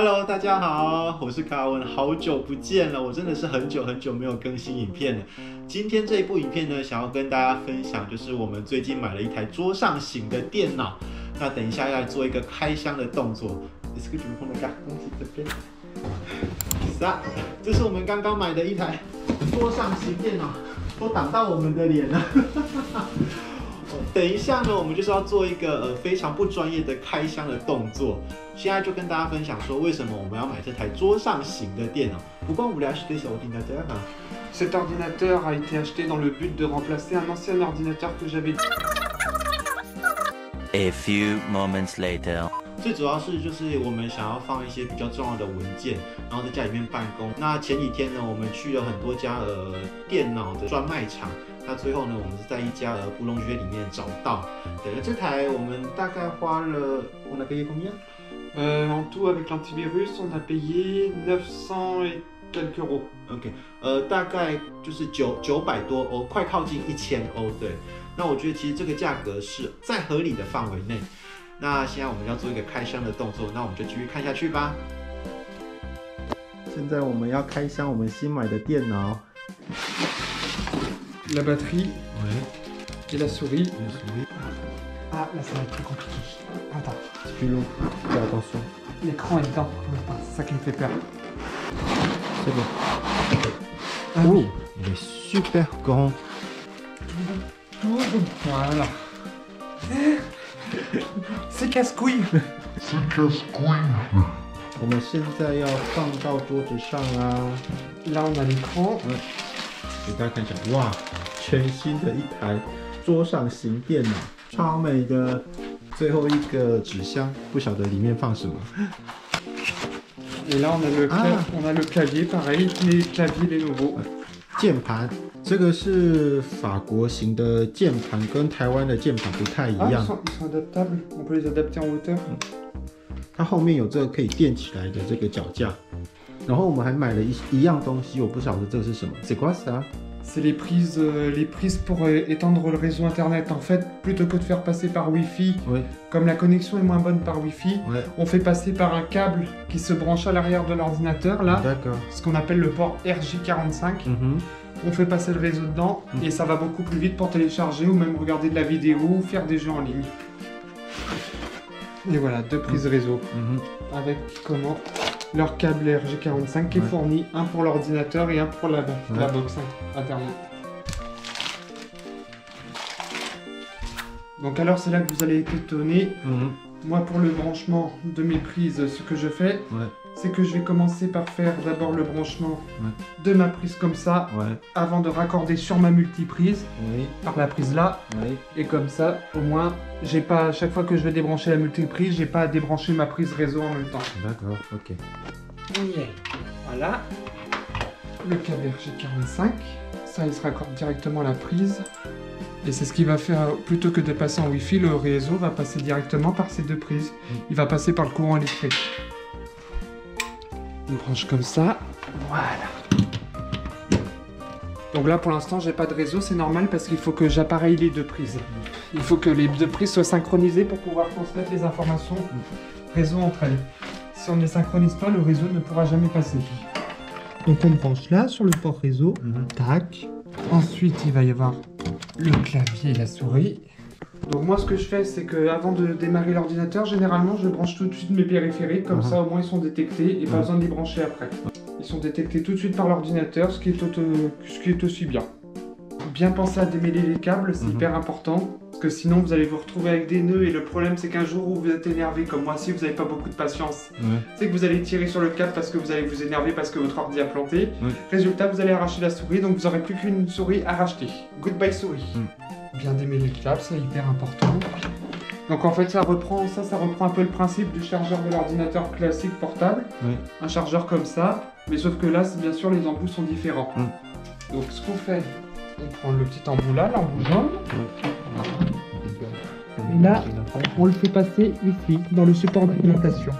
Hello， 大家好，我是卡文，好久不见了，我真的是很久没有更新影片了。今天这一部影片呢，想要跟大家分享，就是我们最近买了一台桌上型的电脑。那等一下要做一个开箱的动作。这是我们刚刚买的一台桌上型电脑，都挡到我们的脸了。等一下呢，我们就是要做一个非常不专业的开箱的动作。现在就跟大家分享说，为什么我们要买这台桌上型的电脑。Pourquoi on voulait acheter cet ordinateur? Cet ordinateur a été acheté dans le but de remplacer un ancien ordinateur que j'avais. A few moments later. 最主要是就是我们想要放一些比较重要的文件，然后在家里面办公。那前几天呢，我们去了很多家电脑的专卖场。那最后呢，我们是在一家布隆约里面找到。对，这台我们大概花了，on a payé combien? En tout avec l'antivirus, on a payé 900 et quelques euros. OK， 大概就是900多欧，快靠近1000欧。对，那我觉得其实这个价格是在合理的范围内。那现在我们要做一个开箱的动作，那我们就继续看下去吧。现在我们要开箱我们新买的电脑。La batterie. Ouais. Et la souris. La souris. Ah, là ça va être plus compliqué. Attends. C'est plus long. Fais attention. L'écran est dedans. C'est ça qui me fait peur. C'est bon. Ah oh, oui. Il est super grand. Voilà. C'est casse-couille. C'est casse-couille. 我们现在要放到桌子上啊。Là on a l'écran. 给大家看一下，哇，全新的一台桌上型电脑，超美的。最后一个纸箱，不晓得里面放什么。Et là on a le clavier, pareil, les claviers les nouveaux. 键盘，这个是法国型的键盘，跟台湾的键盘不太一样。Ils sont adaptables, on peut les adapter en hauteur. 它后面有这个可以垫起来的这个脚架。然后我们还买了一样东西，我不晓得这个是什么。C'est quoi ça? C'est les prises pour étendre le réseau internet. En fait, plutôt que de faire passer par Wi-Fi, oui. Comme la connexion est moins bonne par Wi-Fi, ouais. On fait passer par un câble qui se branche à l'arrière de l'ordinateur, là. D'accord. Ce qu'on appelle le port RJ45. On fait passer le réseau dedans et ça va beaucoup plus vite pour télécharger ou même regarder de la vidéo ou faire des jeux en ligne. Et voilà, deux prises réseau avec comment leur câble RJ45 qui est fourni, un pour l'ordinateur et un pour la box internet. Donc alors c'est là que vous allez être étonné. Moi pour le branchement de mes prises, ce que je fais, c'est que je vais commencer par faire d'abord le branchement de ma prise comme ça, avant de raccorder sur ma multiprise, par la prise là, et comme ça, au moins, j'ai pas, à chaque fois que je vais débrancher la multiprise, j'ai pas à débrancher ma prise réseau en même temps. D'accord, ok. Voilà, le câble RJ45, ça il se raccorde directement à la prise. Et c'est ce qui va faire, plutôt que de passer en Wi-Fi, le réseau va passer directement par ces deux prises. Il va passer par le courant électrique. On branche comme ça. Voilà. Donc là, pour l'instant, j'ai pas de réseau. C'est normal parce qu'il faut que j'appareille les deux prises. Il faut que les deux prises soient synchronisées pour pouvoir transmettre les informations réseau entre elles. Si on ne les synchronise pas, le réseau ne pourra jamais passer. Donc on branche là, sur le port réseau. Tac. Ensuite, il va y avoir le clavier et la souris. Donc moi ce que je fais c'est que avant de démarrer l'ordinateur, généralement je branche tout de suite mes périphériques, comme ça au moins ils sont détectés et pas besoin de les brancher après. Ils sont détectés tout de suite par l'ordinateur, ce qui est aussi bien. Bien penser à démêler les câbles, c'est hyper important, parce que sinon vous allez vous retrouver avec des nœuds et le problème c'est qu'un jour où vous êtes énervé comme moi, si vous n'avez pas beaucoup de patience, c'est que vous allez tirer sur le câble parce que vous allez vous énerver parce que votre ordi a planté. Résultat, vous allez arracher la souris, donc vous n'aurez plus qu'une souris à racheter. Goodbye souris. Bien démêler le câble, c'est hyper important. Donc en fait ça reprend un peu le principe du chargeur de l'ordinateur classique portable. Un chargeur comme ça, mais sauf que là bien sûr les embouts sont différents. Donc ce qu'on fait, on prend le petit embout là, l'embout jaune. Et là, on le fait passer ici, dans le support d'alimentation.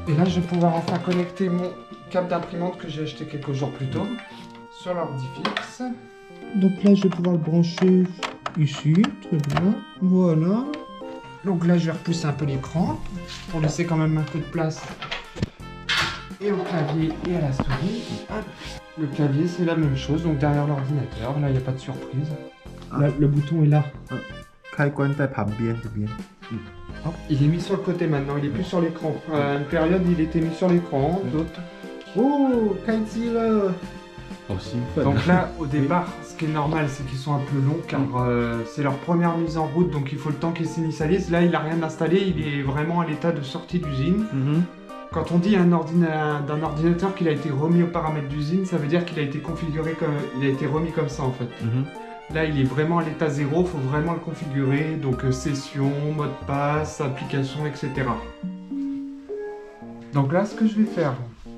Et là, je vais pouvoir enfin connecter mon câble d'imprimante que j'ai acheté quelques jours plus tôt sur l'ordi fixe. Donc là, je vais pouvoir le brancher ici, très bien. Voilà. Donc là, je vais repousser un peu l'écran pour laisser quand même un peu de place et au clavier et à la souris. Hop. Le clavier, c'est la même chose, donc derrière l'ordinateur. Là, il n'y a pas de surprise. Là, le bouton est là. 开关在旁边这边。 Il est mis sur le côté maintenant, il est plus sur l'écran. À une période, il était mis sur l'écran, d'autres. 哦，开机了，好兴奋。 Donc là, au départ, ce qui est normal, c'est qu'ils sont un peu longs car c'est leur première mise en route, donc il faut le temps qu'ils s'initialisent. Là, il n'a rien installé, il est vraiment à l'état de sortie d'usine. Quand on dit d'un ordinateur qu'il a été remis aux paramètres d'usine, ça veut dire qu'il a été configuré comme, il a été remis comme ça en fait. Là, il est vraiment à l'état 0, il faut vraiment le configurer, donc session, mot de passe, application, etc. Donc là, ce que je vais faire,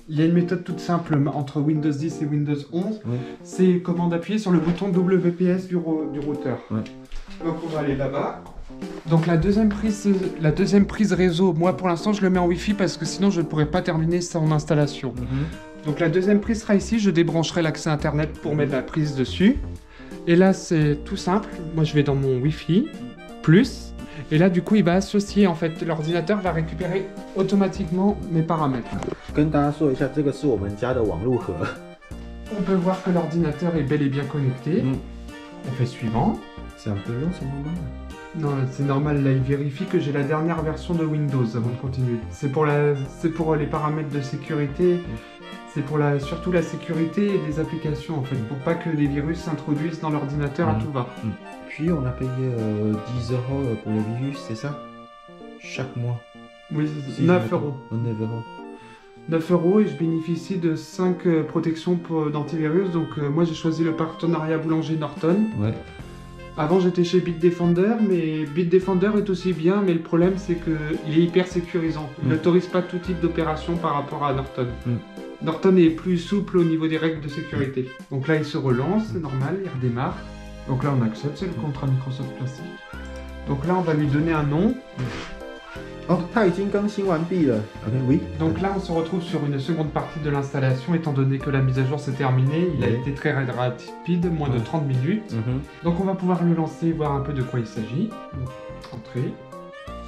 il y a une méthode toute simple entre Windows 10 et Windows 11, c'est comment d'appuyer sur le bouton WPS du routeur. Donc on va aller là-bas. Donc la deuxième prise réseau, moi pour l'instant je le mets en Wi-Fi parce que sinon je ne pourrais pas terminer son installation. Donc la deuxième prise sera ici, je débrancherai l'accès internet pour mettre la prise dessus. Et là c'est tout simple, moi je vais dans mon Wi-Fi, plus, et là du coup il va associer en fait, l'ordinateur va récupérer automatiquement mes paramètres. 跟大家说一下，这个是我们家的网路盒。 On peut voir que l'ordinateur est bel et bien connecté. On fait suivant. C'est un peu long, c'est normal. Non, c'est normal, là il vérifie que j'ai la dernière version de Windows avant de continuer. C'est pour les paramètres de sécurité. C'est pour surtout la sécurité et des applications en fait, pour pas que des virus s'introduisent dans l'ordinateur à tout va. Puis on a payé 10 € pour le virus, c'est ça? Chaque mois. Oui, Si 9 euros. 9 €. 9 € et je bénéficie de 5 protections d'antivirus. Donc moi j'ai choisi le partenariat Boulanger Norton. Ouais. Avant j'étais chez Bitdefender, mais Bitdefender est aussi bien, mais le problème c'est qu'il est hyper sécurisant. Il n'autorise pas tout type d'opération par rapport à Norton. Norton est plus souple au niveau des règles de sécurité. Donc là il se relance, c'est normal, il redémarre. Donc là on accepte, c'est le contrat Microsoft classique. Donc là on va lui donner un nom. Oh, 它已经更新完毕了。OK, oui. Donc là on se retrouve sur une seconde partie de l'installation, étant donné que la mise à jour s'est terminée, il a été très rapide, moins de 30 minutes. Donc on va pouvoir le lancer, voir un peu de quoi il s'agit. Entrée.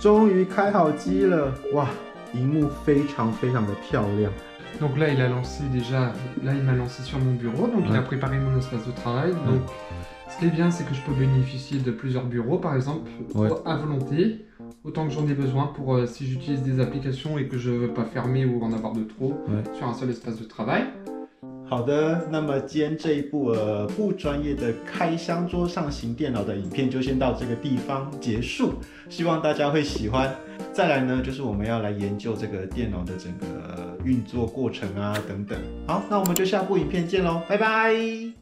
终于开好机了，哇，荧幕非常非常的漂亮。 Donc là il a lancé déjà, là il m'a lancé sur mon bureau, donc il a préparé mon espace de travail. Donc ce qui est bien c'est que je peux bénéficier de plusieurs bureaux par exemple, à volonté. Autant que j'en ai besoin pour si j'utilise des applications et que je ne veux pas fermer ou en avoir de trop sur un seul espace de travail. 好的，那么今天这一部不专业的开箱桌上型电脑的影片就先到这个地方结束，希望大家会喜欢。再来呢，就是我们要来研究这个电脑的整个运作过程啊等等。好，那我们就下部影片见喽，拜拜。